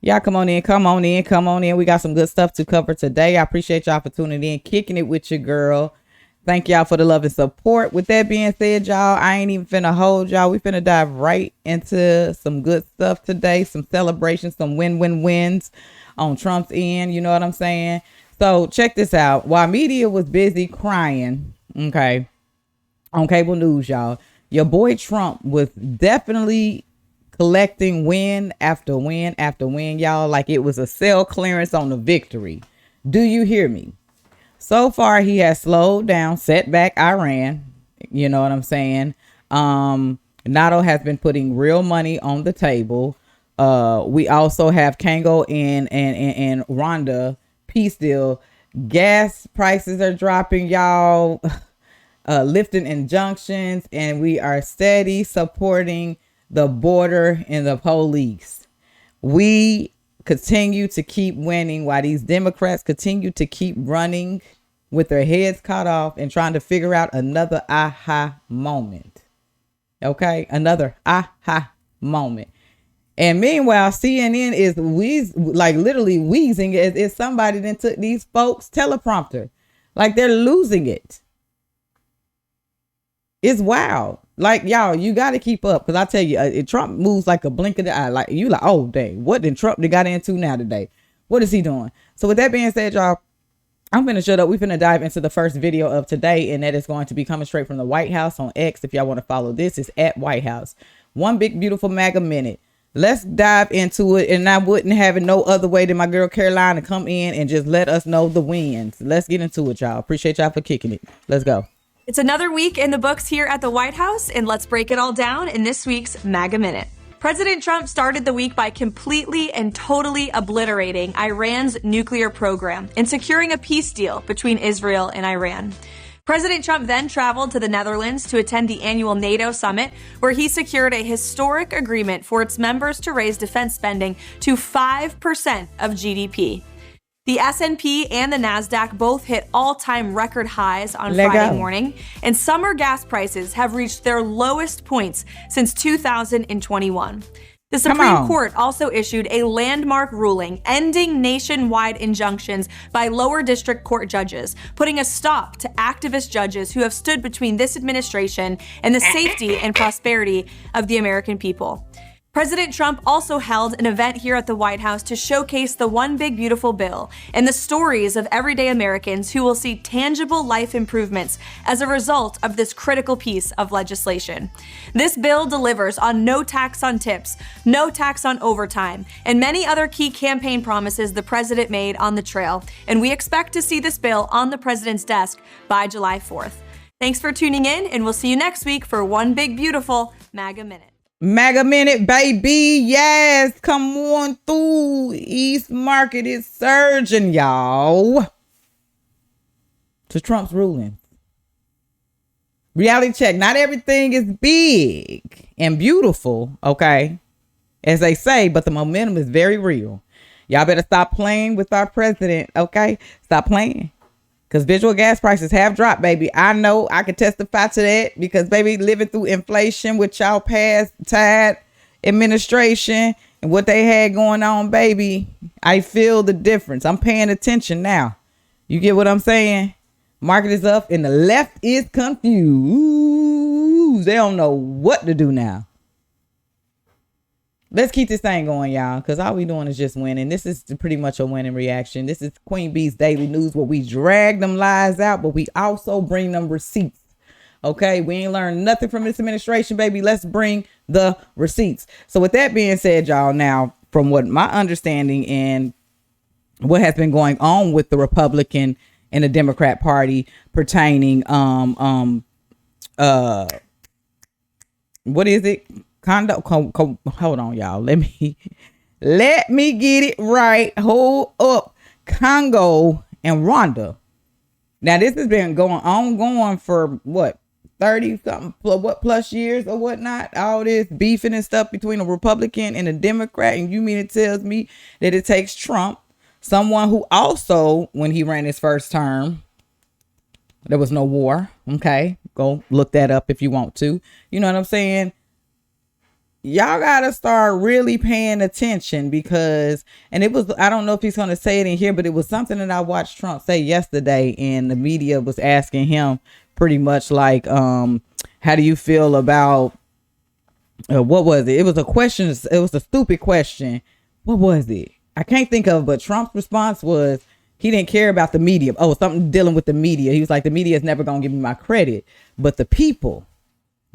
Y'all come on in, come on in, come on in. We got some good stuff to cover today. I appreciate y'all for tuning in, kicking it with your girl. Thank y'all for the love and support. With that being said, y'all, I ain't even finna hold y'all. We finna dive right into some good stuff today. Some celebrations, some wins on Trump's end. You know what I'm saying? So check this out. While media was busy crying, okay, on cable news, y'all, your boy Trump was definitely collecting win after win after win, y'all, like it was a sale clearance on the victory. Do you hear me? So far, he has slowed down, set back Iran. You know what I'm saying? NATO has been putting real money on the table. We also have Congo and Rwanda peace deal. Gas prices are dropping, y'all. Lifting injunctions, and we are steady supporting the border and the police. We continue to keep winning while these Democrats continue to keep running with their heads cut off and trying to figure out another aha moment. Okay, another aha moment. And meanwhile, CNN is literally wheezing as somebody then took these folks' teleprompter. Like they're losing it. It's wild. Like, y'all, you got to keep up. Because I tell you, Trump moves like a blink of the eye. Like, you like, oh, dang, what did Trump got into now today? What is he doing? So with that being said, y'all, I'm going to shut up. We're going to dive into the first video of today. And that is going to be coming straight from the White House on X. If y'all want to follow this, it's at White House. One big, beautiful MAGA minute. Let's dive into it. And I wouldn't have it no other way than my girl Caroline to come in and just let us know the wins. Let's get into it, y'all. Appreciate y'all for kicking it. Let's go. It's another week in the books here at the White House, and let's break it all down in this week's MAGA Minute. President Trump started the week by completely and totally obliterating Iran's nuclear program and securing a peace deal between Israel and Iran. President Trump then traveled to the Netherlands to attend the annual NATO summit, where he secured a historic agreement for its members to raise defense spending to 5% of GDP. The S&P and the NASDAQ both hit all-time record highs on Friday morning, and summer gas prices have reached their lowest points since 2021. The Supreme Court also issued a landmark ruling ending nationwide injunctions by lower district court judges, putting a stop to activist judges who have stood between this administration and the safety and prosperity of the American people. President Trump also held an event here at the White House to showcase the One Big Beautiful Bill and the stories of everyday Americans who will see tangible life improvements as a result of this critical piece of legislation. This bill delivers on no tax on tips, no tax on overtime, and many other key campaign promises the president made on the trail, and we expect to see this bill on the president's desk by July 4th. Thanks for tuning in, and we'll see you next week for One Big Beautiful MAGA Minute. MAGA Minute, baby. Yes, come on through. East Market is surging, y'all. To Trump's ruling. Reality check. Not everything is big and beautiful, okay, as they say, but the momentum is very real. Y'all better stop playing with our president, okay? Stop playing. Because visual gas prices have dropped, baby. I know I can testify to that because, baby, living through inflation with y'all past Tide administration and what they had going on, baby, I feel the difference. I'm paying attention now. You get what I'm saying? Market is up and the left is confused. They don't know what to do now. Let's keep this thing going, y'all, because all we doing is just winning. This is pretty much a winning reaction. This is Queen Bee's Daily News, where we drag them lies out, but we also bring them receipts. Okay, we ain't learned nothing from this administration, baby. Let's bring the receipts. So with that being said, y'all, now, from what my understanding and what has been going on with the Republican and the Democrat Party pertaining, what is it? Hold on, y'all. Let me get it right. Hold up. Congo and Rwanda. Now, this has been going for what, 30 something plus years or whatnot. All this beefing and stuff between a Republican and a Democrat. And you mean it tells me that it takes Trump, someone who also, when he ran his first term, there was no war. Okay, go look that up if you want to. You know what I'm saying? y'all gotta start really paying attention because, and it was, I don't know if he's gonna say it in here, but it was something that I watched Trump say yesterday, and the media was asking him pretty much like, how do you feel about, what was it? It was a question. It was a stupid question. What was it? I can't think of it, but Trump's response was he didn't care about the media. Oh, something dealing with the media. He was like, the media is never going to give me my credit, but the people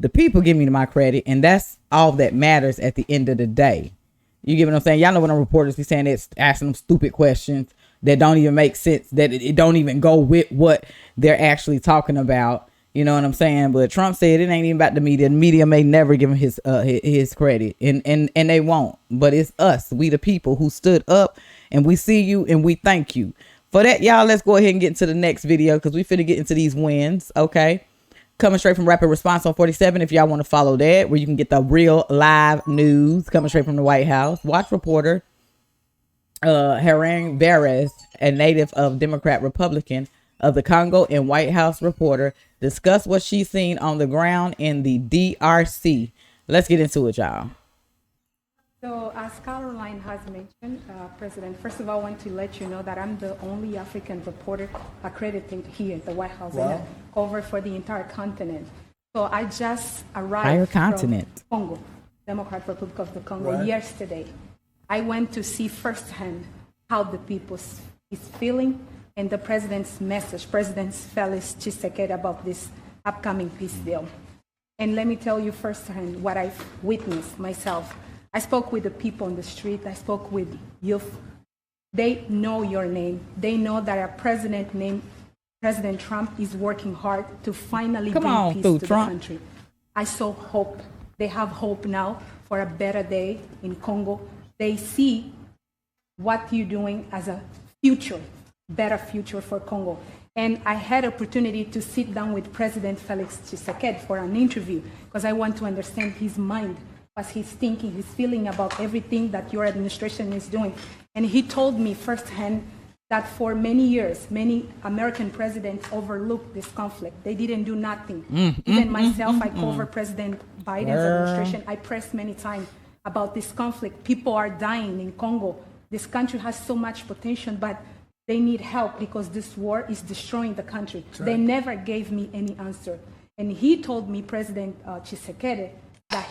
give me my credit. And that's all that matters at the end of the day. You get what I'm saying? Y'all know when the reporters be saying it's asking them stupid questions that don't even make sense, that it don't even go with what they're actually talking about. You know what I'm saying? But Trump said it ain't even about the media. The media may never give him his credit, and they won't. But it's us, we the people who stood up, and we see you and we thank you for that. Y'all, let's go ahead and get into the next video because we finna get into these wins. Okay, coming straight from Rapid Response on 47. If y'all want to follow that, where you can get the real live news coming straight from the White House. Watch reporter Herang Beres, a native of Democrat Republican of the Congo and White House reporter, discuss what she's seen on the ground in the DRC. Let's get into it, y'all. So as Caroline has mentioned, President, first of all, I want to let you know that I'm the only African reporter accredited here at the White House. Wow. And cover for the entire continent. So I just arrived from Congo, Democratic Republic of the Congo, yesterday. I went to see firsthand how the people is feeling and the president's message, President Felix Tshisekedi, about this upcoming peace deal. And let me tell you firsthand what I've witnessed myself. I spoke with the people on the street. I spoke with youth. They know your name. They know that our president named President Trump is working hard to finally bring peace to the country. I saw hope. They have hope now for a better day in Congo. They see what you're doing as a future, better future for Congo. And I had opportunity to sit down with President Felix Tshisekedi for an interview because I want to understand his mind, what he's thinking, his feeling about everything that your administration is doing. And he told me firsthand that for many years, many American presidents overlooked this conflict. They didn't do nothing. Even myself, I cover President Biden's administration. I pressed many times about this conflict. People are dying in Congo. This country has so much potential, but they need help because this war is destroying the country. Right. They never gave me any answer. And he told me, President Tshisekedi, that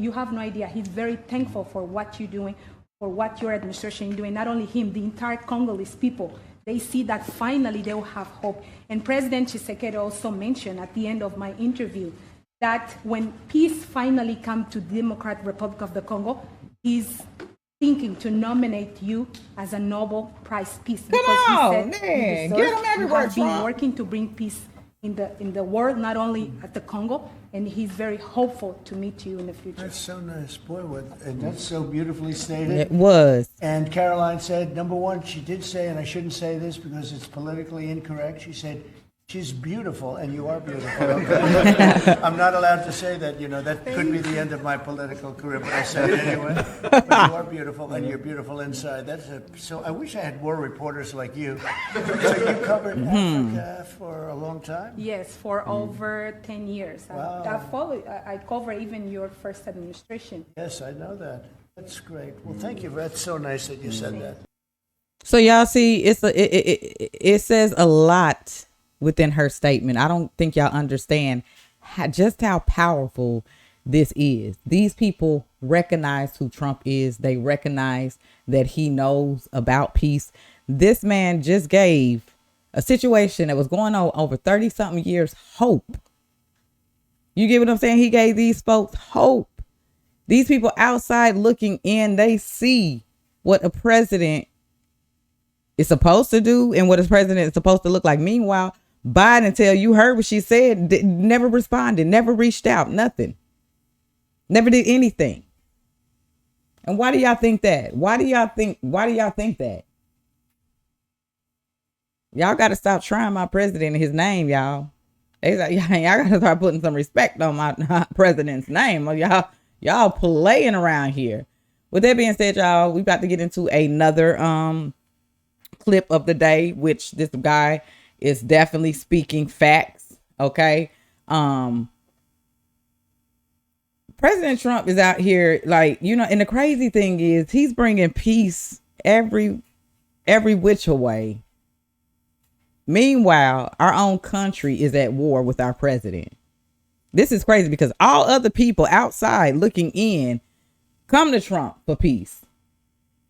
you have no idea, he's very thankful for what you're doing, for what your administration is doing. Not only him, the entire Congolese people, they see that finally they will have hope. And President Tshisekedi also mentioned at the end of my interview that when peace finally comes to the Democratic Republic of the Congo, he's thinking to nominate you as a Nobel Prize Peace. Come on, man. Get him everywhere, Trump. He's been working to bring peace in the world, not only at the Congo, and he's very hopeful to meet you in the future. That's so nice. Boy, and that's so beautifully stated. It was. And Caroline said, number one, she did say, and I shouldn't say this because it's politically incorrect, she said, she's beautiful, and you are beautiful. Okay? I'm not allowed to say that, that could be the end of my political career, but I said it anyway. But you are beautiful, and you're beautiful inside. So I wish I had more reporters like you. So you covered Africa for a long time? Yes, for over 10 years. Wow. I cover even your first administration. Yes, I know that. That's great. Well, thank you. That's so nice that you said that. So y'all see, it says a lot within her statement. I don't think y'all understand just how powerful this is. These people recognize who Trump is. They recognize that he knows about peace. This man just gave a situation that was going on over 30 something years hope. You get what I'm saying? He gave these folks hope. These people outside looking in, they see what a president is supposed to do and what a president is supposed to look like. Meanwhile, Biden, until you heard what she said, never responded, never reached out, nothing. Never did anything. And why do y'all think that? Why do y'all think that? Y'all got to stop trying my president in his name, y'all. Y'all got to start putting some respect on my president's name. Y'all playing around here. With that being said, y'all, we about to get into another clip of the day, which this guy is definitely speaking facts. Okay. President Trump is out here like, and the crazy thing is he's bringing peace every which way. Meanwhile, our own country is at war with our president. This is crazy because all other people outside looking in come to Trump for peace.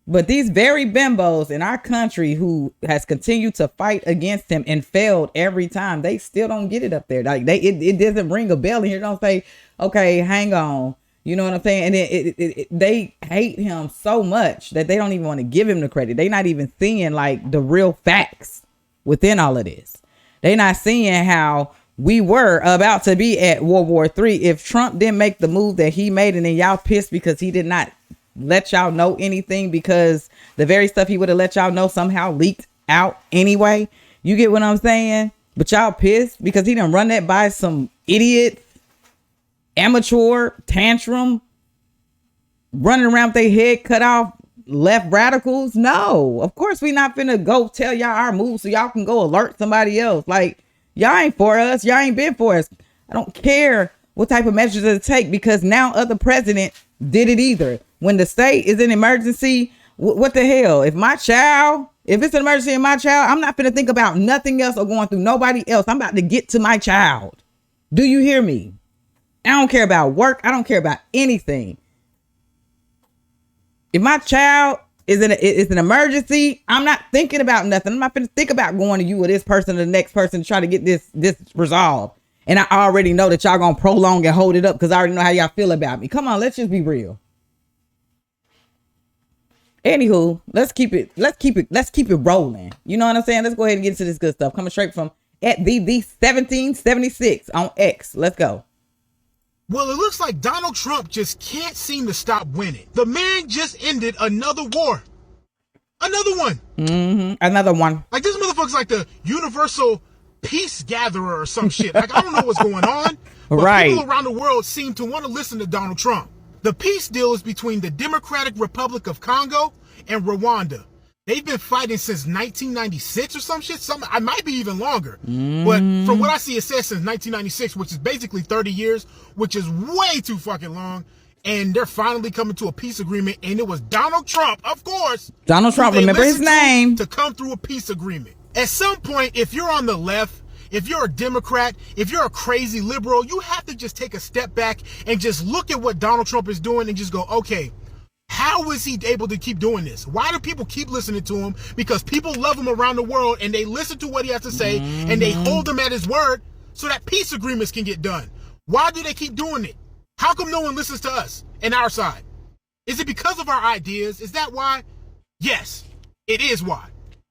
But these very bimbos in our country who has continued to fight against him and failed every time, they still don't get it up there. Like it doesn't ring a bell in here. Don't say, okay, hang on. You know what I'm saying? And they hate him so much that they don't even want to give him the credit. They're not even seeing like the real facts within all of this. They're not seeing how we were about to be at World War III if Trump didn't make the move that he made, and then y'all pissed because he did not let y'all know anything, because the very stuff he would have let y'all know somehow leaked out anyway. You get what I'm saying? But y'all pissed because he done run that by some idiot, amateur, tantrum, running around with their head cut off, left radicals. No, of course we not finna go tell y'all our moves so y'all can go alert somebody else. Like, y'all ain't for us. Y'all ain't been for us. I don't care what type of measures it take, because now other president did it either. When the state is in emergency, what the hell? If it's an emergency in my child, I'm not finna think about nothing else or going through nobody else. I'm about to get to my child. Do you hear me? I don't care about work. I don't care about anything. If my child is an emergency, I'm not thinking about nothing. I'm not finna think about going to you or this person or the next person to try to get this resolved. And I already know that y'all gonna prolong and hold it up because I already know how y'all feel about me. Come on, let's just be real. Anywho, let's keep it rolling. You know what I'm saying? Let's go ahead and get into this good stuff. Coming straight from at the 1776 on X. Let's go. Well, it looks like Donald Trump just can't seem to stop winning. The man just ended another war. Another one. Another one. Like, this motherfucker's like the universal peace gatherer or some shit. Like, I don't know what's going on. But right. People around the world seem to want to listen to Donald Trump. The peace deal is between the Democratic Republic of Congo and Rwanda. They've been fighting since 1996 or some shit. I might be even longer. But from what I see, it says since 1996, which is basically 30 years, which is way too fucking long. And they're finally coming to a peace agreement. And it was Donald Trump, of course. Donald Trump, remember his name. To come through a peace agreement. At some point, if you're on the left, if you're a Democrat, if you're a crazy liberal, you have to just take a step back and just look at what Donald Trump is doing and just go, okay, how is he able to keep doing this? Why do people keep listening to him? Because people love him around the world and they listen to what he has to say and they hold him at his word so that peace agreements can get done. Why do they keep doing it? How come no one listens to us and our side? Is it because of our ideas? Is that why? Yes, it is why.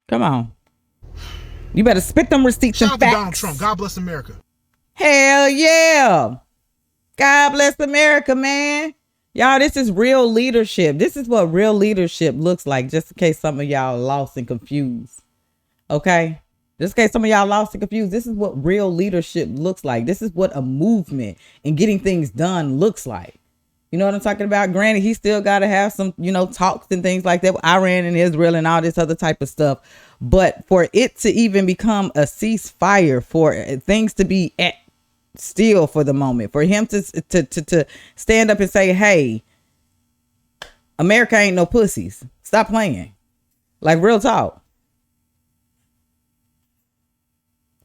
Come on. You better spit them receipts and facts. Shout out to Donald Trump. God bless America. Hell yeah. God bless America, man. Y'all, this is real leadership. This is what real leadership looks like, just in case some of y'all lost and confused. Okay? Just in case some of y'all lost and confused, this is what real leadership looks like. This is what a movement and getting things done looks like. You know what I'm talking about? Granted, he still got to have some, talks and things like that with Iran and Israel and all this other type of stuff. But for it to even become a ceasefire, for things to be at still for the moment, for him to stand up and say, hey, America ain't no pussies. Stop playing. Like, real talk.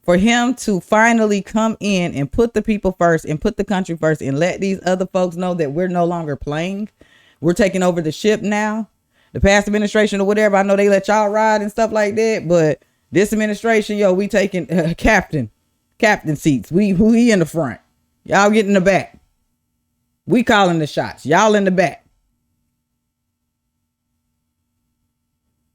For him to finally come in and put the people first and put the country first and let these other folks know that we're no longer playing. We're taking over the ship now. The past administration or whatever, I know they let y'all ride and stuff like that. But this administration, we taking captain seats. We in the front. Y'all get in the back. We calling the shots. Y'all in the back.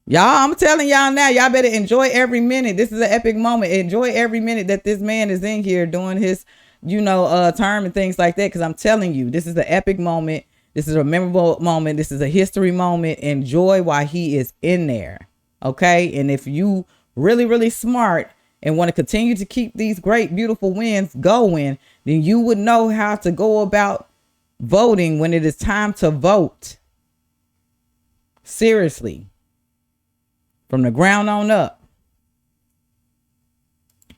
Y'all, I'm telling y'all now, y'all better enjoy every minute. This is an epic moment. Enjoy every minute that this man is in here doing his, term and things like that. Because I'm telling you, this is an epic moment. This is a memorable moment. This is a history moment. Enjoy while he is in there. Okay. And if you really, really smart and want to continue to keep these great, beautiful wins going, then you would know how to go about voting when it is time to vote. Seriously. From the ground on up.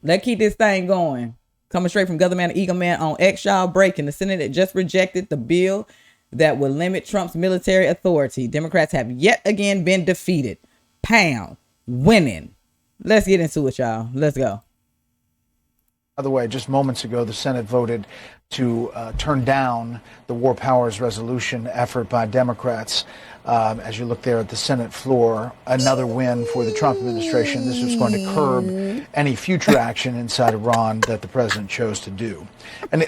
Let's keep this thing going. Coming straight from Gunman and Eagle Man on X, y'all. Breaking. The Senate had just rejected the bill that would limit Trump's military authority. Democrats have yet again been defeated. Pound. Winning. Let's get into it, y'all. Let's go. By the way, just moments ago, the Senate voted to turn down the War Powers Resolution effort by Democrats. As you look there at the Senate floor, another win for the Trump administration. This was going to curb any future action inside Iran that the president chose to do. And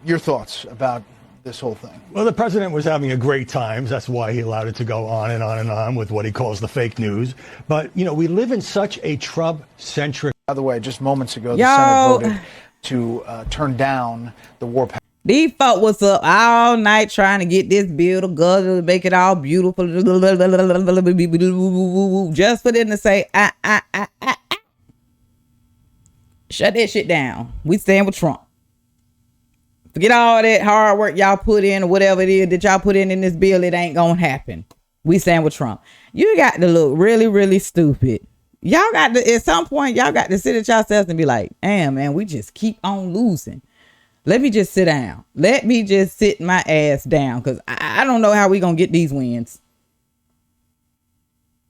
your thoughts about this whole thing? Well, the president was having a great time. That's why he allowed it to go on and on and on with what he calls the fake news. But, you know, we live in such a Trump-centric... By the way, just moments ago, the Senate voted to turn down the War Powers. These folk was up all night trying to get this bill to go to make it all beautiful. Just for them to say, shut that shit down. We stand with Trump. Forget all that hard work y'all put in or whatever it is that y'all put in this bill. It ain't gonna happen. We stand with Trump. You got to look really, really stupid. Y'all got to, at some point, y'all got to sit at yourselves and be like, damn, man, we just keep on losing. Let me just sit down. Let me just sit my ass down, because I don't know how we gonna get these wins.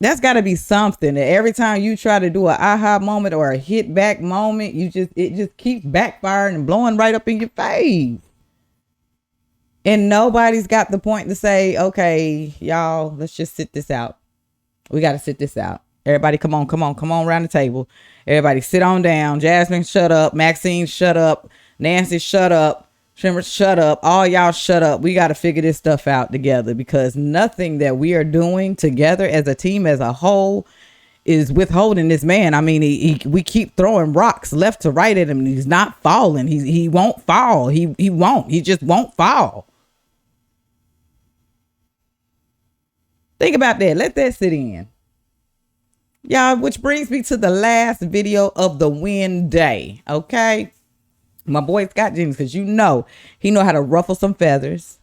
That's got to be something that every time you try to do an aha moment or a hit back moment, it just keeps backfiring and blowing right up in your face. And nobody's got the point to say, okay, y'all, let's just sit this out. We got to sit this out. Everybody, come on around the table. Everybody sit on down. Jasmine, shut up. Maxine, shut up. Nancy, shut up. Trimmer, shut up. All y'all shut up. We got to figure this stuff out together, because nothing that we are doing together as a team, as a whole, is withholding this man. I mean, we keep throwing rocks left to right at him. And he's not falling. He won't fall. He won't. He just won't fall. Think about that. Let that sit in. Y'all, which brings me to the last video of the win day. Okay. My boy Scott Jennings, because you know he know how to ruffle some feathers.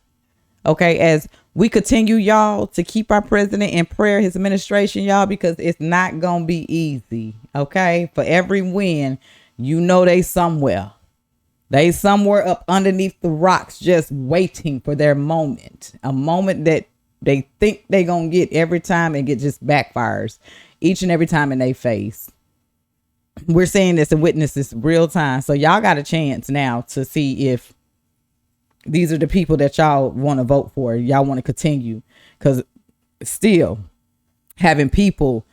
Okay, as we continue, y'all, to keep our president in prayer, his administration, y'all, because it's not gonna be easy. Okay, for every win, you know they somewhere up underneath the rocks, just waiting for their moment, a moment that they think they gonna get every time, and it just backfires each and every time in their face. We're seeing this and witness this real time. So y'all got a chance now to see if these are the people that y'all want to vote for. Y'all want to continue, because still having people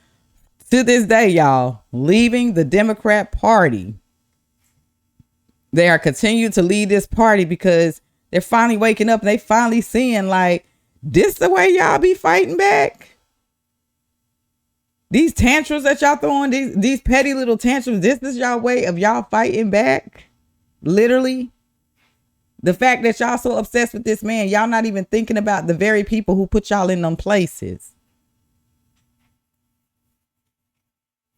to this day, y'all, leaving the Democrat Party. They are continuing to lead this party because they're finally waking up and they finally seeing, like, this the way y'all be fighting back. These tantrums that y'all throwing, these petty little tantrums, this is y'all way of y'all fighting back. Literally. The fact that y'all so obsessed with this man, y'all not even thinking about the very people who put y'all in them places.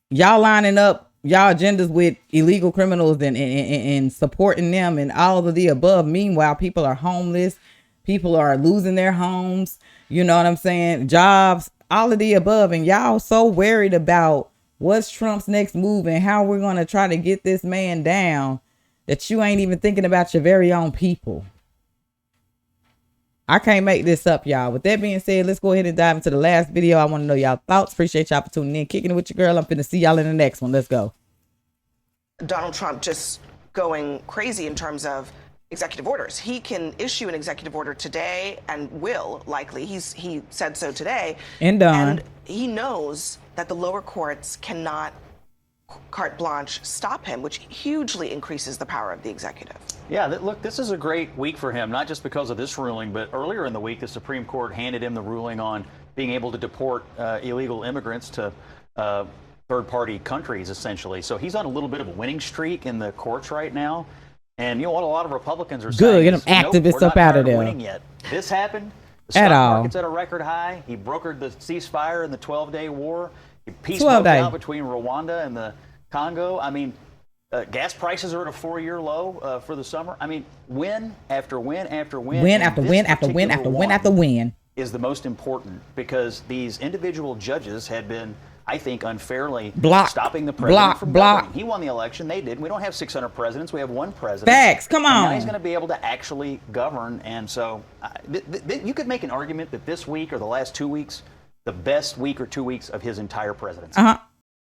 Y'all lining up y'all agendas with illegal criminals and supporting them and all of the above. Meanwhile, people are homeless. People are losing their homes. You know what I'm saying? Jobs. All of the above, and y'all so worried about what's Trump's next move and how we're going to try to get this man down that you ain't even thinking about your very own people. I can't make this up, y'all. With that being said, let's go ahead and dive into the last video. I want to know y'all thoughts. Appreciate y'all for tuning in, kicking it with your girl. I'm finna see y'all in the next one. Let's go. Donald Trump just going crazy in terms of executive orders. He can issue an executive order today and will likely. He said so today. And done. And he knows that the lower courts cannot carte blanche stop him, which hugely increases the power of the executive. Yeah, look, this is a great week for him, not just because of this ruling, but earlier in the week, the Supreme Court handed him the ruling on being able to deport illegal immigrants to third-party countries, essentially. So he's on a little bit of a winning streak in the courts right now. And you know what a lot of Republicans are saying? Good, get them activists up out of there. Winning yet. This happened. The stock market's at a record high. He brokered the ceasefire in the 12-day war. Peace broke out between Rwanda and the Congo. I mean, gas prices are at a 4-year low for the summer. I mean, win after win after win. Win after win after win after win after win. Is the most important, because these individual judges had been I think, unfairly Block. stopping the president from Block. governing. He won the election. They did. We don't have 600 presidents. We have one president. Facts. Come And now on. he's going to be able to actually govern. And so you could make an argument that this week or the last 2 weeks, the best week or 2 weeks of his entire presidency.